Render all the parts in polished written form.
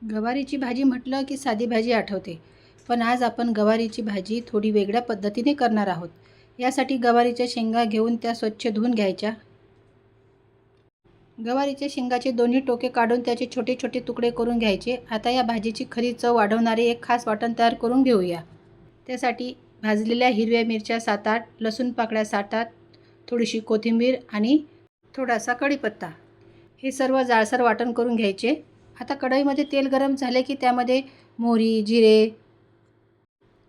गवारीची भाजी म्हटलं की साधी भाजी आठवते, पण आज आपण गवारीची भाजी थोडी वेगळ्या पद्धतीने करणार आहोत. यासाठी गवारीच्या शेंगा घेऊन त्या स्वच्छ धुवून घ्यायच्या. गवारीच्या शेंगाचे दोन्ही टोके काढून त्याचे छोटे छोटे तुकडे करून घ्यायचे. आता या भाजीची खरी चव वाढवणारे एक खास वाटण तयार करून घेऊया. त्यासाठी भाजलेल्या हिरव्या मिरच्या 7-8, लसूण पाकळ्या 7-8, थोडीशी कोथिंबीर आणि थोडासा कढीपत्ता, हे सर्व जाडसर वाटण करून घ्यायचे. आता कढईमध्ये तेल गरम झाले की त्यामध्ये मोहरी, जिरे,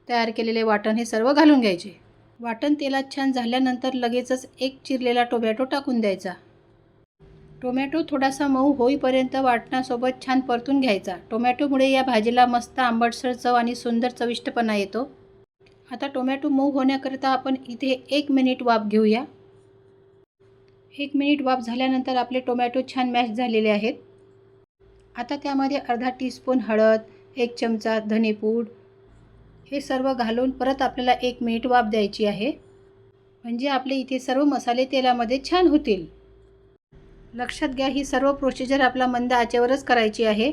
तयार केलेले वाटण हे सर्व घालून घ्यायचे. वाटण तेलात छान झाल्यानंतर लगेचच एक चिरलेला टोमॅटो टाकून द्यायचा. टोमॅटो थोडासा मऊ होईपर्यंत वाटणासोबत छान परतून घ्यायचा. टोमॅटोमुळे या भाजीला मस्त आंबटसर चव आणि सुंदर चविष्टपणा येतो. आता टोमॅटो मऊ होण्याकरिता आपण इथे 1 मिनिट वाफ घेऊया. 1 मिनिट वाफ झाल्यानंतर आपले टोमॅटो छान मॅश झालेले आहेत. आता त्यामध्ये अर्धा टीस्पून हळद, 1 चमचा धनेपूड, हे सर्व घालून परत आपल्याला 1 मिनिट वाफ द्यायची आहे. म्हणजे आपले इथे सर्व मसाले तेलामध्ये छान होतील. लक्षात घ्या, ही सर्व प्रोसिजर आपला मंद आचेवरच करायची आहे.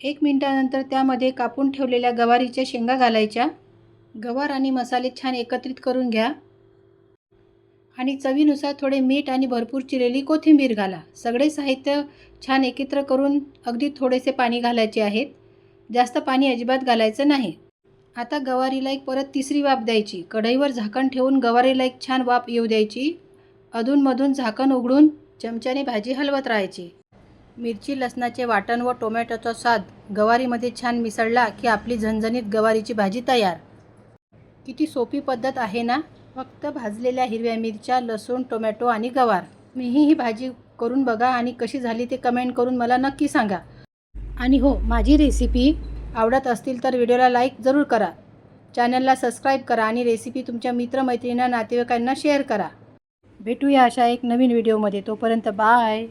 1 मिनिटानंतर त्यामध्ये कापून ठेवलेल्या गवारीच्या शेंगा घालायच्या. गवार आणि मसाले छान एकत्रित करून घ्या आणि चवीनुसार थोडे मीठ आणि भरपूर चिरलेली कोथिंबीर घाला. सगळे साहित्य छान एकत्र करून अगदी थोडेसे पाणी घालायचे आहेत. जास्त पाणी अजिबात घालायचं नाही. आता गवारीला एक परत तिसरी वाफ द्यायची. कढईवर झाकण ठेवून गवारीला एक छान वाफ येऊ द्यायची. अधूनमधून झाकण उघडून चमच्याने भाजी हलवत राहायची. मिरची, लसणाचे वाटण व टोमॅटोचा स्वाद गवारीमध्ये छान मिसळला की आपली झणझणीत गवारीची भाजी तयार. किती सोपी पद्धत आहे ना. फक्त भाजलेल्या हिरव्या मिरच्या, लसूण, टोमॅटो आणि गवार. मीही ही भाजी करून बघा आणि कशी झाली ते कमेंट करून मला नक्की सांगा. आणि हो, माझी रेसिपी आवडत असतील तर व्हिडिओला लाईक जरूर करा, चॅनलला सबस्क्राईब करा आणि रेसिपी तुमच्या मित्रमैत्रिणींना, नातेवाईकांना शेअर करा. भेटूया अशा एक नवीन व्हिडिओमध्ये. तोपर्यंत बाय.